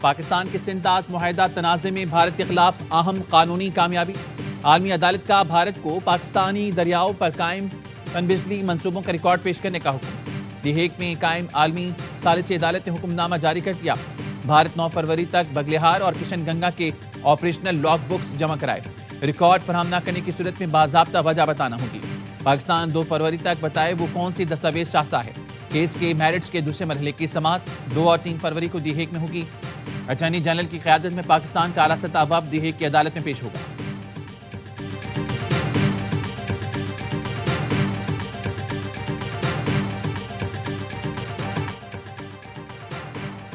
پاکستان کے سنداز معاہدہ تنازع میں بھارت کے خلاف اہم قانونی کامیابی۔ عالمی عدالت کا بھارت کو پاکستانی دریاؤں پر قائم پن بجلی منصوبوں کا ریکارڈ پیش کرنے کا حکم۔ دی ہیگ میں قائم عالمی ثالثی عدالت نے حکم نامہ جاری کر دیا۔ بھارت 9 فروری تک بگلیہار اور کشن گنگا کے آپریشنل لاگ بکس جمع کرائے۔ ریکارڈ فراہم نہ کرنے کی صورت میں باضابطہ وجہ بتانا ہوگی۔ پاکستان 2 فروری تک بتائے وہ کون سی دستاویز چاہتا ہے۔ کیس کے میرٹس کے دوسرے مرحلے کی سماعت 2 اور 3 فروری کو دی ہیگ میں ہوگی۔ اٹارنی جنرل کی قیادت میں پاکستان کا اعلیٰ سطح وفد دی ہیگ کی عدالت میں پیش ہوگا۔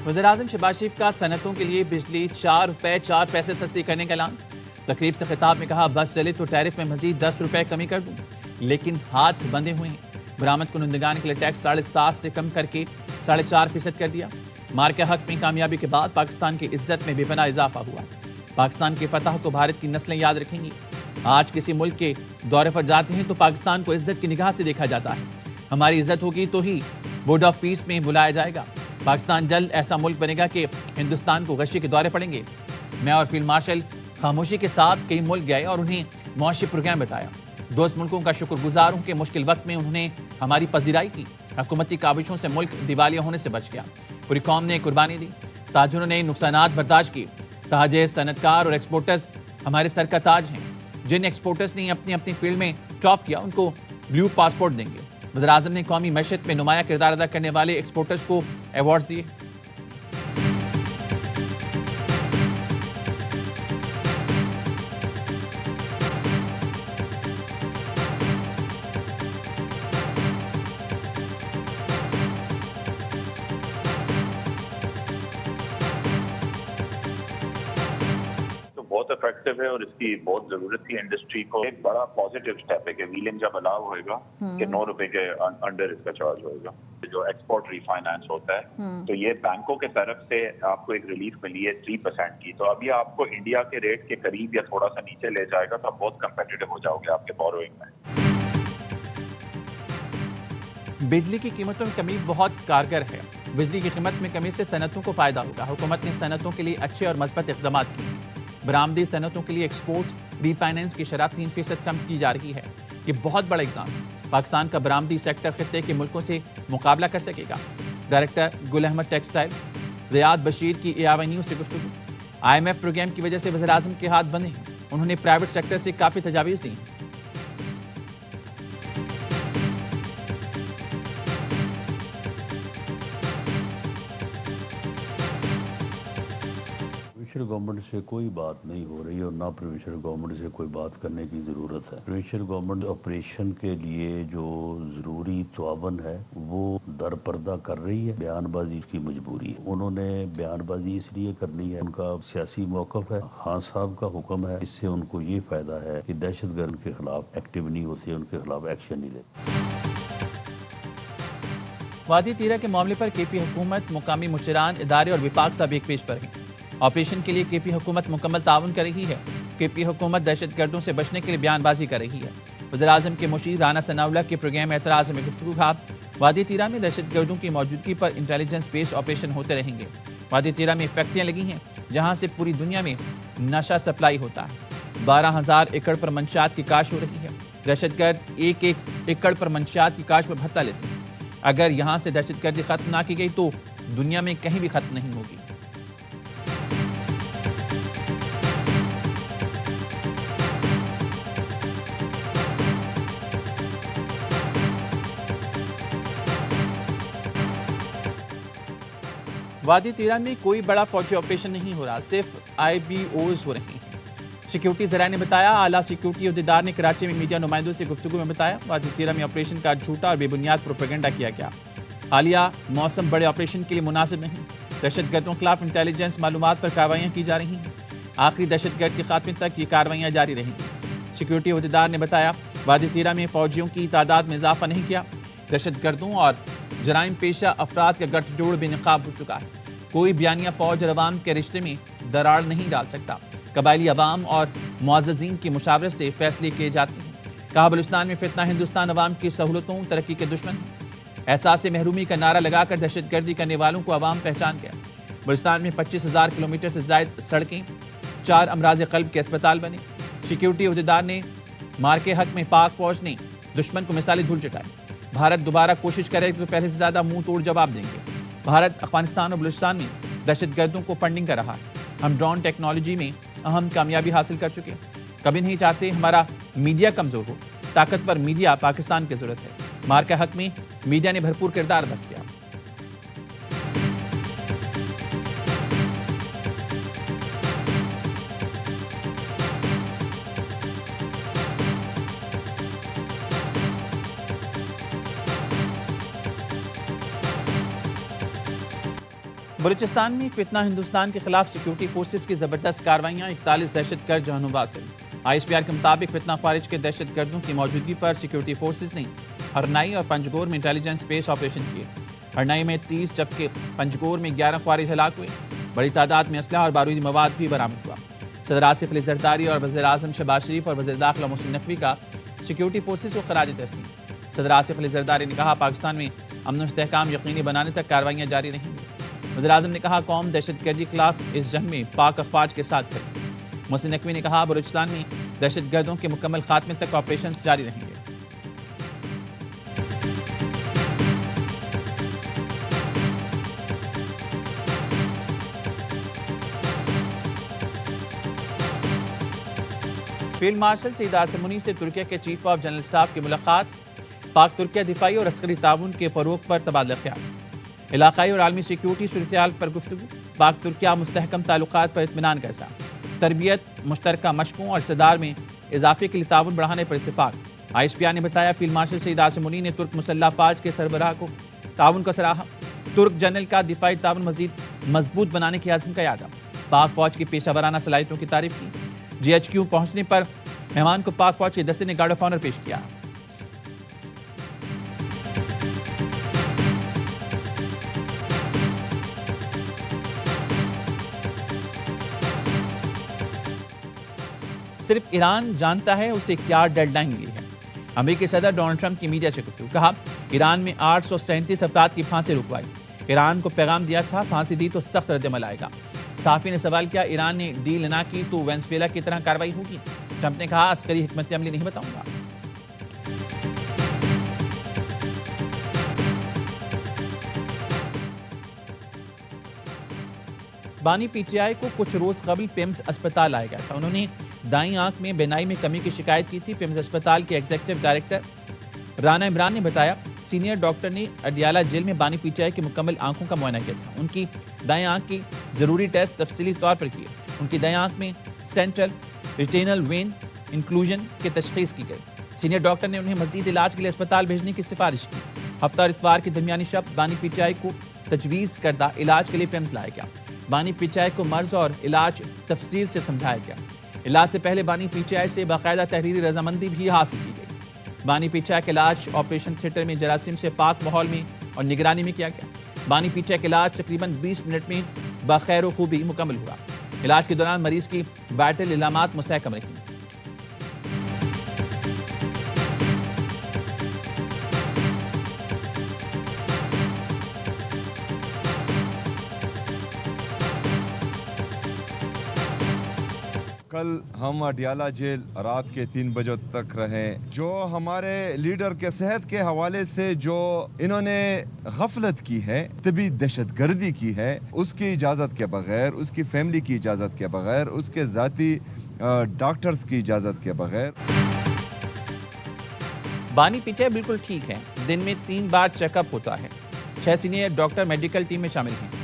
وزیراعظم شہباز شریف کا صنعتوں کے لیے بجلی 4 روپے 4 پیسے سستی کرنے کا اعلان۔ تقریب سے خطاب میں کہا بس چلے تو ٹیرف میں مزید 10 روپے کمی کر دوں، لیکن ہاتھ بندھے ہوئے ہیں۔ برآمد کنندگان کے لیے ٹیکس 7.5 سے کم کر کے 4.5% کر دیا۔ مار کے حق میں کامیابی کے بعد پاکستان کی عزت میں بے پناہ اضافہ ہوا۔ پاکستان کی فتح کو بھارت کی نسلیں یاد رکھیں گی۔ آج کسی ملک کے دورے پر جاتے ہیں تو پاکستان کو عزت کی نگاہ سے دیکھا جاتا ہے۔ ہماری عزت ہوگی تو ہی بورڈ آف پیس میں بلایا جائے گا۔ پاکستان جلد ایسا ملک بنے گا کہ ہندوستان کو غشی کے دورے پڑیں گے۔ میں اور فیلڈ مارشل خاموشی کے ساتھ کئی ملک گئے اور انہیں معاشی پروگرام بتایا۔ دوست ملکوں کا شکر گزار ہوں کہ مشکل وقت میں انہوں نے ہماری پذیرائی کی۔ حکومتی کاوشوں سے ملک دیوالیہ ہونے سے بچ گیا۔ پوری قوم نے قربانی دی، تاجروں نے نقصانات برداشت کیے۔ تاجر، صنعت کار اور ایکسپورٹرز ہمارے سر کا تاج ہیں۔ جن ایکسپورٹرز نے اپنی اپنی فیلڈ میں ٹاپ کیا ان کو بلیو پاسپورٹ دیں گے۔ وزیراعظم نے قومی معیشت میں نمایاں کردار ادا کرنے والے ایکسپورٹرز کو ایوارڈز دیے۔ بہت افیکٹو ہے اور اس کی بہت ضرورت تھی انڈسٹری کو۔ ایک بڑا پازیٹیو سٹیپ ہے کہ ویلنگ جب الاؤ ہوئے گا کہ 9 روپے کے انڈر اس کا چارج ہوئے گا۔ جو ایکسپورٹ ری فائنانس ہوتا ہے تو یہ بینکوں کے طرف سے آپ کو ایک ریلیف ملی ہے 3% کی، تو ابھی آپ کو انڈیا کے ریٹ کے قریب یا تھوڑا سا نیچے لے جائے گا تو آپ بہت کمپیٹیٹو ہو جاؤ گے آپ کے بوروئنگ میں۔ بجلی کی قیمتوں میں کمی بہت کارگر ہے۔ بجلی کی قیمت میں کمی سے صنعتوں کو فائدہ ہوگا۔ حکومت نے صنعتوں کے لیے اچھے اور مثبت اقدامات کیے۔ برآمدی صنعتوں کے لیے ایکسپورٹ ری فائنانس کی شرح 3% کم کی جا رہی ہے۔ یہ بہت بڑا اقدام ہے۔ پاکستان کا برآمدی سیکٹر خطے کے ملکوں سے مقابلہ کر سکے گا۔ ڈائریکٹر گل احمد ٹیکسٹائل زیاد بشیر کی ARY نیوز سے گفتگو۔ IMF پروگرام کی وجہ سے وزیراعظم کے ہاتھ بندھے ہیں۔ انہوں نے پرائیویٹ سیکٹر سے کافی تجاویز دی ہیں۔ پروونشل گورنمنٹ سے کوئی بات نہیں ہو رہی اور نہ پروونشل گورنمنٹ سے کوئی بات کرنے کی ضرورت ہے۔ پروونشل گورنمنٹ آپریشن کے لیے جو ضروری تعاون ہے وہ در پردہ کر رہی ہے۔ بیان بازی کی مجبوری ہے۔ انہوں نے بیان بازی اس لیے کرنی ہے، ان کا سیاسی موقف ہے، خان صاحب کا حکم ہے، اس سے ان کو یہ فائدہ ہے کہ دہشت گرد کے خلاف ایکٹیو نہیں ہوتے، ان کے خلاف ایکشن نہیں لیتے۔ وادی تیرہ کے معاملے پر KP حکومت، مقامی مشیران، ادارے اور وفاق سب ایک پیج پر ہیں۔ آپریشن کے لیے KP حکومت مکمل تعاون کر رہی ہے۔ KP حکومت دہشت گردوں سے بچنے کے لیے بیان بازی کر رہی ہے۔ وزیراعظم کے مشیر رانا ثناءاللہ کے پروگرام اعتراض میں گفتگو کہا وادی تیرہ میں دہشت گردوں کی موجودگی پر انٹیلیجنس بیس آپریشن ہوتے رہیں گے۔ وادی تیرہ میں فیکٹریاں لگی ہیں جہاں سے پوری دنیا میں نشہ سپلائی ہوتا ہے۔ 12,000 ایکڑ پر منشیات کی کاشت ہو رہی ہے۔ دہشت گرد 1 ایکڑ پر منشیات کی کاشت پر بھتہ لیتے ہیں۔ اگر یہاں سے دہشت گردی ختم نہ کی گئی تو دنیا میں کہیں بھی ختم نہیں ہوگی۔ وادی تیرہ میں کوئی بڑا فوجی آپریشن نہیں ہو رہا، صرف IBOs ہو رہے ہیں۔ سیکیورٹی ذرائع نے بتایا۔ اعلیٰ سیکیورٹی عہدیدار نے کراچی میں میڈیا نمائندوں سے گفتگو میں بتایا وادی تیرہ میں آپریشن کا جھوٹا اور بے بنیاد پروپیگنڈا کیا گیا۔ حالیہ موسم بڑے آپریشن کے لیے مناسب نہیں۔ دہشت گردوں کے خلاف انٹیلیجنس معلومات پر کارروائیاں کی جا رہی ہیں۔ آخری دہشت گرد کے خاتمے تک یہ کارروائیاں جاری رہیں گی۔ سیکیورٹی عہدیدار نے بتایا وادی تیرہ میں فوجیوں کی تعداد میں اضافہ نہیں کیا۔ دہشت گردوں اور جرائم پیشہ افراد کا گٹھ جوڑ بے نقاب ہو چکا ہے۔ کوئی بیانیہ فوج اور عوام کے رشتے میں دراڑ نہیں ڈال سکتا۔ قبائلی عوام اور معززین کی مشاورت سے فیصلے کیے جاتے ہیں۔ کہا بلوچستان میں فتنہ ہندوستان عوام کی سہولتوں ترقی کے دشمن ہے۔ احساس محرومی کا نعرہ لگا کر دہشت گردی کرنے والوں کو عوام پہچان گیا۔ بلوچستان میں 25,000 کلومیٹر سے زائد سڑکیں، 4 امراض قلب کے اسپتال بنے۔ سیکیورٹی عہدیدار نے مار کے حق میں پاک فوج نے دشمن کو مثالی دھول چٹائی۔ بھارت دوبارہ کوشش کرے تو پہلے سے زیادہ منہ توڑ جواب دیں گے۔ بھارت افغانستان اور بلوچستان میں دہشت گردوں کو فنڈنگ کر رہا ہے۔ ہم ڈرون ٹیکنالوجی میں اہم کامیابی حاصل کر چکے ہیں۔ کبھی نہیں چاہتے ہمارا میڈیا کمزور ہو۔ طاقتور میڈیا پاکستان کی ضرورت ہے۔ مار کے حق میں میڈیا نے بھرپور کردار ادا کیا۔ بلوچستان میں فتنہ ہندوستان کے خلاف سیکیورٹی فورسز کی زبردست کارروائیاں، 41 دہشت گرد جہنم حاصل۔ ISPR کے مطابق فتنہ خارج کے دہشت گردوں کی موجودگی پر سیکیورٹی فورسز نے ہرنائی اور پنجگور میں انٹیلیجنس بیس آپریشن کیے۔ ہرنائی میں 30 جبکہ پنجگور میں 11 خوارج ہلاک ہوئے۔ بڑی تعداد میں اسلحہ اور بارودی مواد بھی برآمد ہوا۔ صدر آصف علی زرداری اور وزیر اعظم شہباز شریف اور وزیر داخلہ محسن نقوی کا سیکیورٹی فورسز کو خراج تحسین۔ صدر آصف علی زرداری نے کہا پاکستان میں امن و استحکام یقینی بنانے تک کارروائیاں جاری رہیں گی۔ وزیر اعظم نے کہا قوم دہشت گردی کے خلاف اس جنگ میں پاک افواج کے ساتھ کھڑی۔ محسن نقوی نے کہا بلوچستان میں دہشت گردوں کے مکمل خاتمے تک آپریشنز جاری رہیں گے۔ فیلڈ مارشل سعید عاصم منی سے ترکیہ کے چیف آف جنرل اسٹاف کی ملاقات۔ پاک ترکیہ دفاعی اور عسکری تعاون کے فروغ پر تبادلہ خیال۔ علاقائی اور عالمی سیکیورٹی صورتحال پر گفتگو۔ پاک ترکیہ مستحکم تعلقات پر اطمینان کا اظہار۔ تربیت، مشترکہ مشقوں اور اقتدار میں اضافے کے لیے تعاون بڑھانے پر اتفاق۔ ISPR نے بتایا فیلڈ مارشل سعید عاصم منی نے ترک مسلح افواج کے سربراہ کو تعاون کا سراہا۔ ترک جنرل کا دفاعی تعاون مزید مضبوط بنانے کی عزم کا اعادہ۔ پاک فوج کی پیشہ ورانہ صلاحیتوں کی تعریف کی۔ GHQ پہنچنے پر مہمان کو پاک فوج کے دستے نے گارڈ آف آنر پیش کیا۔ صرف ایران جانتا ہے اسے کیا ڈیڈ لائن ملی ہے۔ امریکی صدر ڈونلڈ ٹرمپ کی میڈیا سے گفتگو۔ کہا ایران میں 837 افراد کی پھانسی رکوائی۔ ایران کو پیغام دیا تھا پھانسی دی تو سخت رد عمل آئے گا۔ صحافی نے سوال کیا ایران نے ڈیل نہ کی تو وینزویلا کی طرح کارروائی ہوگی؟ ٹرمپ نے کہا عسکری حکمت عملی نہیں بتاؤں گا۔ بانی PTI کو کچھ روز قبل پیمز اسپتال لایا گیا تھا۔ انہوں نے دائیں آنکھ میں بینائی میں کمی کی شکایت کی تھی۔ پیمز اسپتال کے ایگزیکٹو ڈائریکٹر رانا عمران نے بتایا سینئر ڈاکٹر نے اڈیالہ جیل میں بانی PTI کی مکمل آنکھوں کا معائنہ کیا تھا۔ ان کی دائیں آنکھ کی ضروری ٹیسٹ تفصیلی طور پر کیے۔ ان کی دائیں آنکھ میں سینٹرل ریٹینل وین انکلوژن کی تشخیص کی گئی۔ سینئر ڈاکٹر نے انہیں مزید علاج کے لیے اسپتال بھیجنے کی سفارش کی۔ ہفتہ اور اتوار کی درمیانی شب بانی PTI کو تجویز کردہ علاج کے لیے پیمز لایا گیا۔ بانی PTI کو مرض اور علاج تفصیل سے سمجھایا گیا۔ علاج سے پہلے بانی PTI سے باقاعدہ تحریری رضامندی بھی حاصل کی گئی۔ بانی PTI کا علاج آپریشن تھیٹر میں جراثیم سے پاک ماحول میں اور نگرانی میں کیا گیا۔ بانی PTI کا علاج تقریباً 20 منٹ میں بخیر و خوبی مکمل ہوا۔ علاج کے دوران مریض کی وائٹل علامات مستحکم رہیں۔ کل ہم اڈیالہ جیل رات کے 3 بجے تک رہے۔ جو ہمارے لیڈر کے صحت کے حوالے سے جو انہوں نے غفلت کی ہے، طبی دہشت گردی کی ہے، اس کی اجازت کے بغیر، اس کی فیملی کی اجازت کے بغیر، اس کے ذاتی ڈاکٹرز کی اجازت کے بغیر۔ بانی PTI بالکل ٹھیک ہے۔ دن میں 3 بار چیک اپ ہوتا ہے۔ 6 سینئر ڈاکٹر میڈیکل ٹیم میں شامل ہیں۔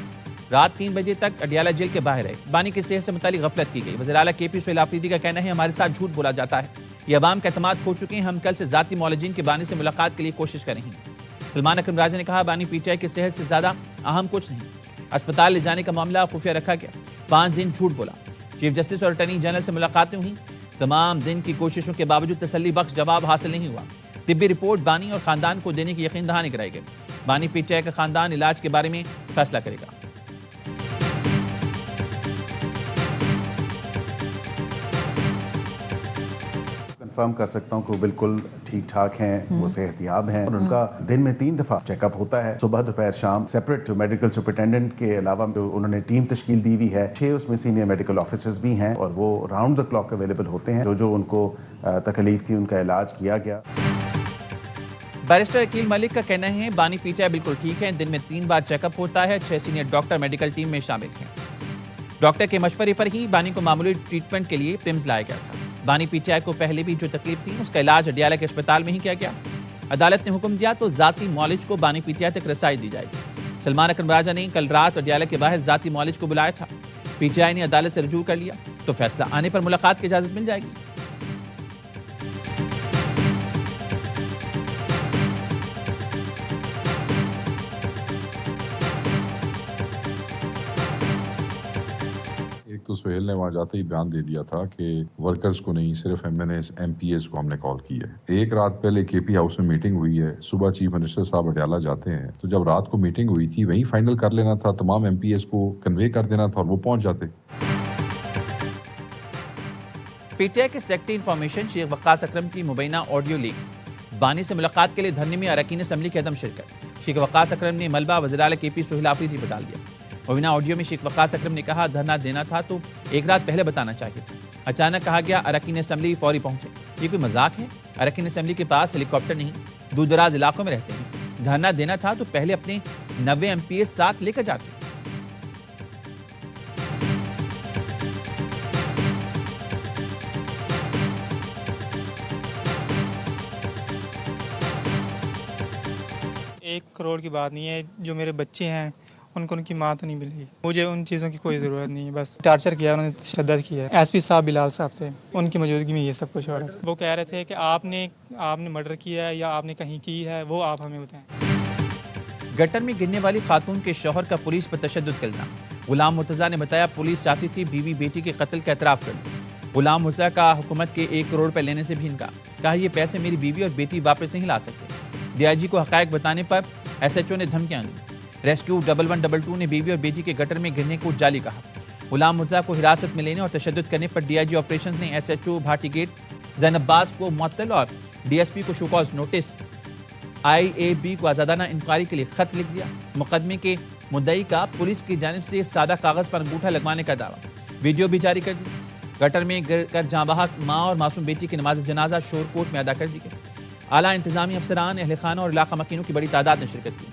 رات 3 بجے تک اڈیالہ جیل کے باہر ہے۔ بانی کی صحت سے متعلق غفلت کی گئی۔ وزیر اعلیٰ KP سہیل آفریدی کا کہنا ہے ہمارے ساتھ جھوٹ بولا جاتا ہے۔ یہ عوام کا اعتماد کھو چکے ہیں۔ ہم کل سے ذاتی معالجین کے بانی سے ملاقات کے لیے کوشش کریں گے۔ سلمان اکرم راجہ نے کہا بانی PTI کی صحت سے زیادہ اہم کچھ نہیں۔ اسپتال لے جانے کا معاملہ خفیہ رکھا گیا۔ 5 دن جھوٹ بولا۔ چیف جسٹس اور اٹارنی جنرل سے ملاقاتیں ہوئیں۔ تمام دن کی کوششوں کے باوجود تسلی بخش جواب حاصل نہیں ہوا۔ طبی رپورٹ بانی اور خاندان کو دینے کی یقین دہانی کرائی گئی۔ بانی PTI کا خاندان علاج کے بارے میں فیصلہ کرے گا۔ کنفرم کر سکتا ہوں کہ وہ بالکل ٹھیک ٹھاک ہیں, وہ صحت یاب ہیں, اور ان کا دن میں 3 دفعہ چیک اپ ہوتا ہے, صبح دوپہر شام. سیپریٹ میڈیکل سپرنٹینڈنٹ کے علاوہ انہوں نے ٹیم تشکیل دی ہوئی ہے, 6 اس میں سینئر میڈیکل آفیسرز بھی ہیں, اور وہ راؤنڈ دا کلاک اویلیبل ہوتے ہیں. جو ان کو تکلیف تھی ان کا علاج کیا گیا. بیرسٹر عقیل ملک کا کہنا ہے بانی پی ٹی آئی بالکل ٹھیک ہے, دن میں 3 بار چیک اپ ہوتا ہے, 6 سینئر ڈاکٹر میڈیکل ٹیم میں شامل ہیں. ڈاکٹر کے مشورے پر ہی بانی کو معمولی ٹریٹمنٹ کے لیے پمز لایا گیا تھا. بانی پی ٹی آئی کو پہلے بھی جو تکلیف تھی اس کا علاج اڈیالہ کے اسپتال میں ہی کیا گیا. عدالت نے حکم دیا تو ذاتی معالج کو بانی پی ٹی آئی تک رسائی دی جائے گی. سلمان اکرم راجہ نے کل رات اڈیالہ کے باہر ذاتی معالج کو بلایا تھا. پی ٹی آئی نے عدالت سے رجوع کر لیا تو فیصلہ آنے پر ملاقات کی اجازت مل جائے گی. تو سہیل نے وہاں جاتے ہی بیان دے دیا تھا کہ ورکرز کو نہیں, صرف ایم پی ایز کو ہم نے کال کی ہے. ایک رات پہلے کے پی ہاؤس میں میٹنگ ہوئی ہے, صبح چیف منسٹر صاحب اڈیالہ جاتے ہیں, تو جب رات کو میٹنگ ہوئی تھی وہیں فائنل کر لینا تھا, تمام ایم پی ایز کو کنوے کر دینا تھا اور وہ پہنچ جاتے. پی ٹی آئی کے سیکرٹری انفارمیشن شیخ وقاص اکرم کی مبینہ آڈیو لیک. بانی سے ملاقات کے لیے دھرنے میں اراکین اسمبلی کی عدم شرکت. شیخ وقاص اکرم نے ملبہ وزیر اعلیٰ کے پی سہیل آفریدی پر ڈال دیا. مبینہ آڈیو میں شیخ وقاص اکرم نے کہا دھرنا دینا تھا تو ایک رات پہلے بتانا چاہیے تھا. اچانک کہا گیا اراکین اسمبلی فوری پہنچے. یہ کوئی مذاق ہے؟ اراکین اسمبلی کے پاس ہیلی کاپٹر نہیں, دور دراز علاقوں میں رہتے ہیں. دھرنا دینا تھا تو پہلے اپنے 90 ایم پی ایس ساتھ لے کر جاتے. ایک کروڑ کی بات نہیں ہے, جو میرے بچے ہیں ان کو ان کی ماں تو نہیں ملے گی. مجھے ان چیزوں کی کوئی ضرورت نہیں ہے. بس ٹارچر کیا, انہوں نے تشدد کیا ہے. ایس پی صاحب بلال صاحب تھے, ان کی موجودگی میں یہ سب کچھ ہو رہا ہے. وہ کہہ رہے تھے کہ آپ نے مرڈر کیا ہے یا آپ نے کہیں کی ہے, وہ آپ ہمیں بتائیں. گٹر میں گرنے والی خاتون کے شوہر کا پولیس پر تشدد کا الزام. غلام مرتضیٰ نے بتایا پولیس چاہتی تھی بیوی بیٹی کے قتل کا اعتراف کر لے. غلام مرتضیٰ کا حکومت کے 1 کروڑ روپے لینے سے بھی انکار. کہا یہ پیسے میری بیوی اور بیٹی واپس نہیں لا سکتے. ڈی آئی جی کو حقائق بتانے پر ایس ایچ او نے دھمکیاں دی. ریسکیو 1122 نے بیوی اور بیٹی کے گٹر میں گرنے کو جعلی کہا. غلام مرتضیٰ کو حراست میں لینے اور تشدد کرنے پر ڈی آئی جی آپریشنز نے S H O Bhati gate Zain Abbas کو معطل اور ڈی ایس پی کو show cause notice, I A B کو آزادانہ انکوائری کے لیے خط لکھ دیا. مقدمے کے مدعی کا پولیس کی جانب سے سادہ کاغذ پر انگوٹھا لگوانے کا دعویٰ. ویڈیو بھی جاری کر دی. گٹر میں گر کر جاں بحق ماں اور معصوم بیٹی کی نماز جنازہ شور کوٹ میں ادا کر دی گئی. اعلیٰ انتظامی افسران, اہل خانہ اور علاقہ مکینوں کی بڑی تعداد نے شرکت کی.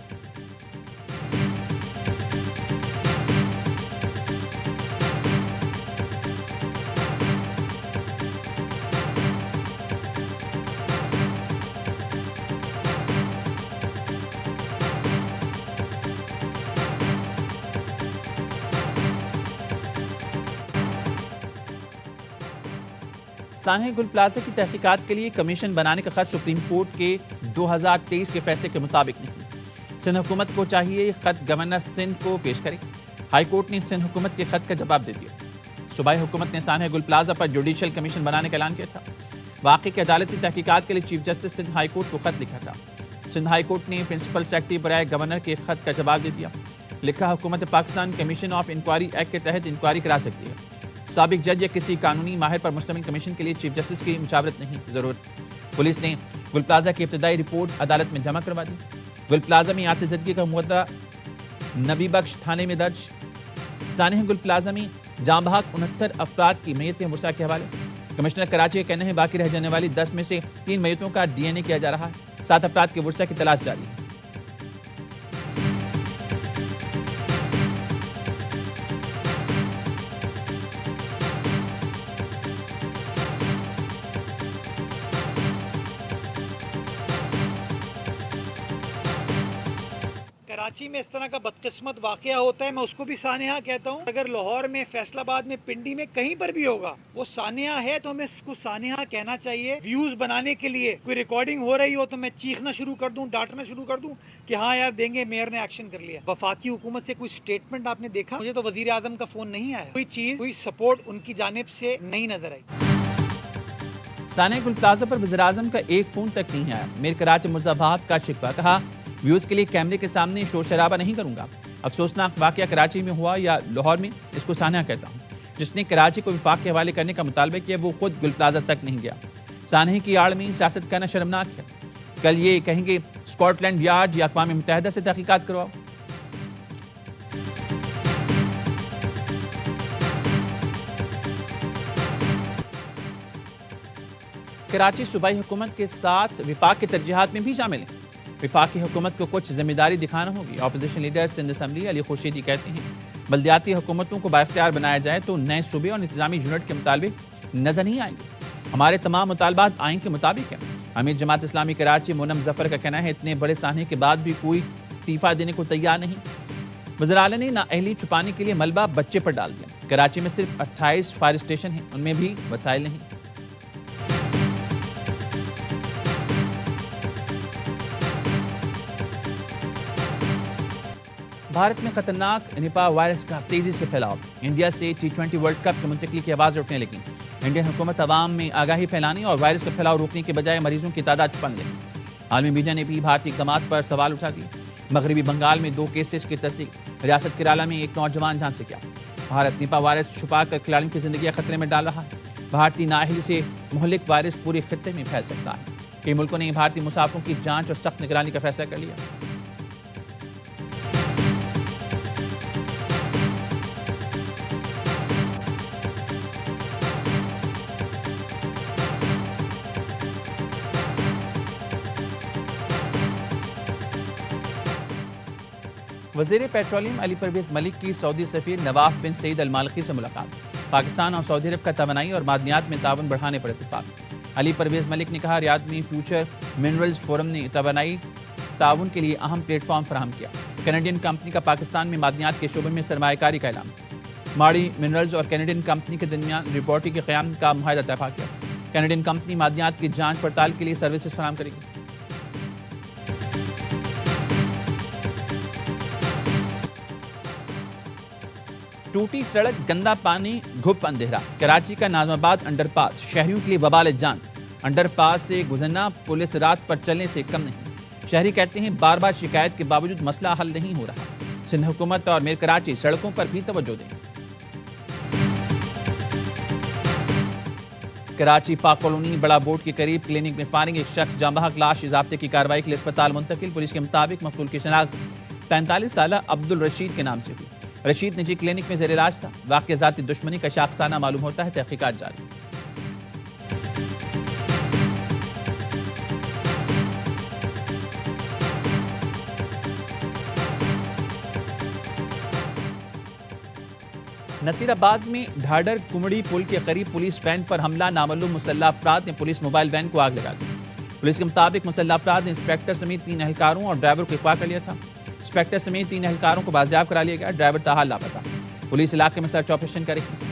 سانحہ گل پلازا کی تحقیقات کے لیے کمیشن بنانے کا خط سپریم کورٹ کے 2023 کے فیصلے کے مطابق نہیں. سندھ حکومت کو چاہیے خط گورنر سندھ کو پیش کرے. ہائی کورٹ نے سندھ حکومت کے خط کا جواب دے دیا. صوبائی حکومت نے سانحہ گل پلازا پر جوڈیشل کمیشن بنانے کا اعلان کیا تھا. واقعے کی عدالتی تحقیقات کے لیے chief justice Sindh high court کو خط لکھا تھا. سندھ ہائی کورٹ نے پرنسپل سیکرٹری برائے گورنر کے خط کا جواب دے دیا. لکھا حکومت Pakistan commission of inquiry act کے تحت انکوائری کرا سکتی ہے. سابق جج یا کسی قانونی ماہر پر مشتمل کمیشن کے لیے چیف جسٹس کی مشاورت نہیں ضرورت. پولیس نے گل پلازا کی ابتدائی رپورٹ عدالت میں جمع کروا دی. گل پلازا میں آتش زدگی کا مقدمہ نبی بخش تھانے میں درج. سانحہ گل پلازا میں جاں بحق 69 افراد کی میتیں ورثہ کے حوالے. کمشنر کراچی کا کہنا ہے باقی رہ جانے والی 10 میں سے 3 میتوں کا ڈی این اے کیا جا رہا ہے. 7 افراد کے ورثہ کی تلاش جاری ہے. کراچی میں اس طرح کا بدقسمت واقعہ ہوتا ہے, میں اس کو بھی سانحہ کہتا ہوں. اگر لاہور میں, فیصل آباد میں, پنڈی میں, کہیں پر بھی ہوگا وہ سانحہ ہے تو ہمیں اس کو سانحہ کہنا چاہیے. ویوز بنانے کے لیے کوئی ریکارڈنگ ہو رہی ہو تو میں چیخنا شروع کر دوں, ڈانٹنا شروع کر دوں کہ ہاں یار دیں گے, میئر نے ایکشن کر لیا. وفاقی حکومت سے کوئی سٹیٹمنٹ آپ نے دیکھا؟ مجھے تو وزیر اعظم کا فون نہیں آیا. کوئی چیز, کوئی سپورٹ ان کی جانب سے نہیں نظر آئی. سانحہ گل پلازا پر وزیر اعظم کا ایک فون تک نہیں آیا. میر کراچی مرزا بہت کا شکوہ. کہا ویوز کے لیے کیمرے کے سامنے شور شرابہ نہیں کروں گا. افسوسناک واقعہ کراچی میں ہوا یا لاہور میں, اس کو سانحہ کہتا ہوں. جس نے کراچی کو وفاق کے حوالے کرنے کا مطالبہ کیا وہ خود گل پلازا تک نہیں گیا. سانحے کی آڑ میں سیاست کرنا شرمناک ہے. کل یہ کہیں گے اسکاٹ لینڈ یارڈ یا اقوام متحدہ سے تحقیقات کرواؤ. کراچی صوبائی حکومت کے ساتھ وفاق کی ترجیحات میں بھی شامل ہیں. وفاقی حکومت کو کچھ ذمہ داری دکھانا ہوگی. اپوزیشن لیڈر سندھ اسمبلی علی خورشیدی کہتے ہیں بلدیاتی حکومتوں کو بااختیار بنایا جائے تو نئے صوبے اور انتظامی یونٹ کے مطالبے نظر نہیں آئیں گے. ہمارے تمام مطالبات آئین کے مطابق ہیں. امیر جماعت اسلامی کراچی مونم ظفر کا کہنا ہے اتنے بڑے سانحے کے بعد بھی کوئی استعفیٰ دینے کو تیار نہیں. وزراء نے نااہلی چھپانے کے لیے ملبہ بچے پر ڈال دیا. کراچی میں صرف 28 فائر اسٹیشن ہیں, ان میں بھی وسائل نہیں. بھارت میں خطرناک نپاہ وائرس کا تیزی سے پھیلاؤ. انڈیا سے T20 ورلڈ کپ کی منتقلی کی آوازیں اٹھنے لگیں. انڈین حکومت عوام میں آگاہی پھیلانے اور وائرس کا پھیلاؤ روکنے کے بجائے مریضوں کی تعداد چھپانے لگی. عالمی میڈیا نے بھی بھارتی اقدامات پر سوال اٹھا دیے. مغربی بنگال میں 2 کیسز کی تصدیق. ریاست کیرالہ میں ایک نوجوان جان سے گیا. بھارت نپاہ وائرس چھپا کر کھلاڑیوں کی زندگیاں خطرے میں ڈال رہا ہے. بھارتی نااہلی سے مہلک وائرس پورے خطے میں پھیل سکتا ہے. کئی ملکوں نے بھارتی مسافروں کی جانچ اور سخت نگرانی کا فیصلہ کر لیا. وزیر پیٹرولیم علی پرویز ملک کی سعودی سفیر نواف بن سعید المالکی سے ملاقات. پاکستان اور سعودی عرب کا توانائی اور معدنیات میں تعاون بڑھانے پر اتفاق. علی پرویز ملک نے کہا ریاض میں فیوچر منرلز فورم نے توانائی تعاون کے لیے اہم پلیٹ فارم فراہم کیا. کینیڈین کمپنی کا پاکستان میں معدنیات کے شعبے میں سرمایہ کاری کا اعلان. ماڑی منرلز اور کینیڈین کمپنی کے درمیان لیبارٹری کے قیام کا معاہدہ طے کیا. کینیڈین کمپنی معدنیات کی جانچ پڑتال کے لیے سروسز فراہم کرے گی. ٹوٹی سڑک, گندا پانی, گھپ اندھیرا. کراچی کا ناظم آباد انڈر پاس شہریوں کے لیے وبال جان. انڈر پاس سے گزرنا پولیس رات پر چلنے سے کم نہیں. شہری کہتے ہیں بار بار شکایت کے باوجود مسئلہ حل نہیں ہو رہا. سندھ حکومت اور میر کراچی سڑکوں پر بھی توجہ دیں. کراچی پاک کالونی بڑا بورڈ کے قریب کلینک میں فائرنگ. ایک شخص جاں بحق لاش ضابطے کی کارروائی کے لیے اسپتال منتقل. پولیس کے مطابق مقتول کی شناخت 45 سالہ عبد الرشید کے نام سے ہوئی. رشید نجی کلینک میں زیر علاج تھا. واقعہ ذاتی دشمنی کا شاخسانہ معلوم ہوتا ہے. تحقیقات جاری. نصیر آباد میں ڈھاڈر کمڑی پل کے قریب پولیس وین پر حملہ. نامعلوم مسلح افراد نے پولیس موبائل وین کو آگ لگا دی. پولیس کے مطابق مسلح افراد نے انسپیکٹر سمیت 3 اہلکاروں اور ڈرائیور کو اغوا کر لیا تھا. انسپیکٹر سمیت 3 اہلکاروں کو بازیاب کرا لیا گیا. ڈرائیور تاحال لاپتہ. پولیس علاقے میں سرچ آپریشن کرے گی.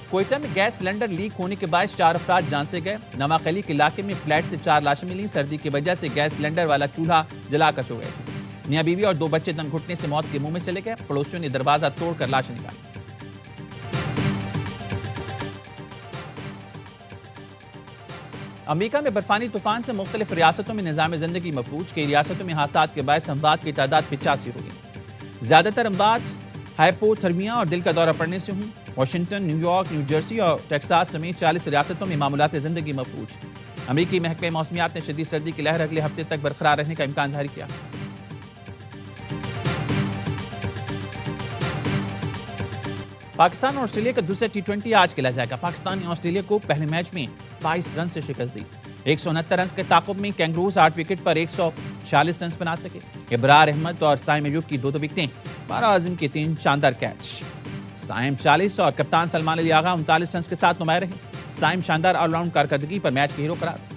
کوئٹہ میں گیس سلنڈر لیک ہونے کے باعث 4 افراد جان سے گئے. نواقلی کے علاقے میں فلیٹ سے 4 لاشیں ملی. سردی کی وجہ سے گیس سلنڈر والا چولہا جلا کر سو گئے تھے. میاں بیوی اور 2 بچے دم گھٹنے سے موت کے منہ میں چلے گئے. پڑوسیوں نے دروازہ توڑ کر لاشیں نکالی. امریکہ میں برفانی طوفان سے مختلف ریاستوں میں نظام زندگی مفلوج. کئی ریاستوں میں حادثات کے باعث اموات کی تعداد 85 ہو گئی. زیادہ تر اموات ہائپو تھرمیا اور دل کا دورہ پڑنے سے ہوں. Washington, new York, new Jersey اور ٹیکساس سمیت 40 ریاستوں میں معمولات زندگی مفلوج. امریکی محکمہ موسمیات نے شدید سردی کی لہر اگلے ہفتے تک برقرار رہنے کا امکان ظاہر کیا. پاکستان اور آسٹریلیا کا دوسرا T20 آج کھیلا جائے گا. پاکستان نے آسٹریلیا کو پہلے میچ میں 22 رن سے شکست دی. 169 رنز کے تعاقب میں کینگروز 8 وکٹ پر 146 رنز بنا سکے. ابرار احمد اور سائم ایوب کی 2 وکٹیں. بارہ اعظم کے 3 شاندار کیچ. سائم 40 اور کپتان سلمان علی آغا 39 رنز کے ساتھ نمایاں رہے. سائم شاندار آل راؤنڈ کارکردگی پر میچ کے ہیرو قرار.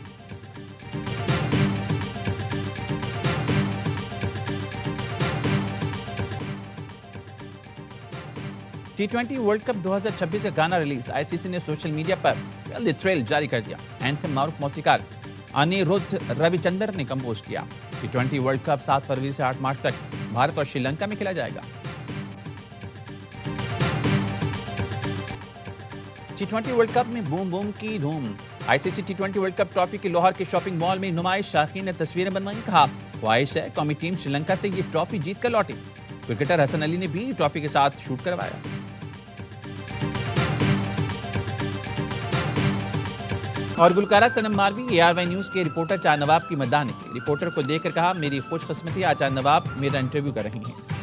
T20 ورلڈ کپ 2026 کا گانا ریلیز. ICC نے سوشل میڈیا پر جلدی ٹریل جاری کر دیا. اینتھم معروف موسیقار انیرودھ روی چندر نے کمپوز کیا. T20 ورلڈ کپ 7 فروری سے 8 مارچ تک بھارت اور شری لنکا میں کھیلا جائے گا. T20 ورلڈ کپ میں بوم بوم کی دھوم. ICC T20 world cup trophy کے لاہور کے شاپنگ مال میں نمائش. شائقین نے تصویریں بنوائیں. کہا خواہش ہے قومی ٹیم شری لنکا سے یہ ٹرافی جیت کر لوٹے. کرکٹر حسن علی نے بھی ٹرافی کے ساتھ شوٹ کروایا۔ اور گلوکارہ صنم ماروی ARY نیوز کے رپورٹر چاند نواب کی مداح نے کی۔ رپورٹر کو دیکھ کر کہا، میری خوش قسمتی آج چاند نواب میرا انٹرویو کر رہی ہیں۔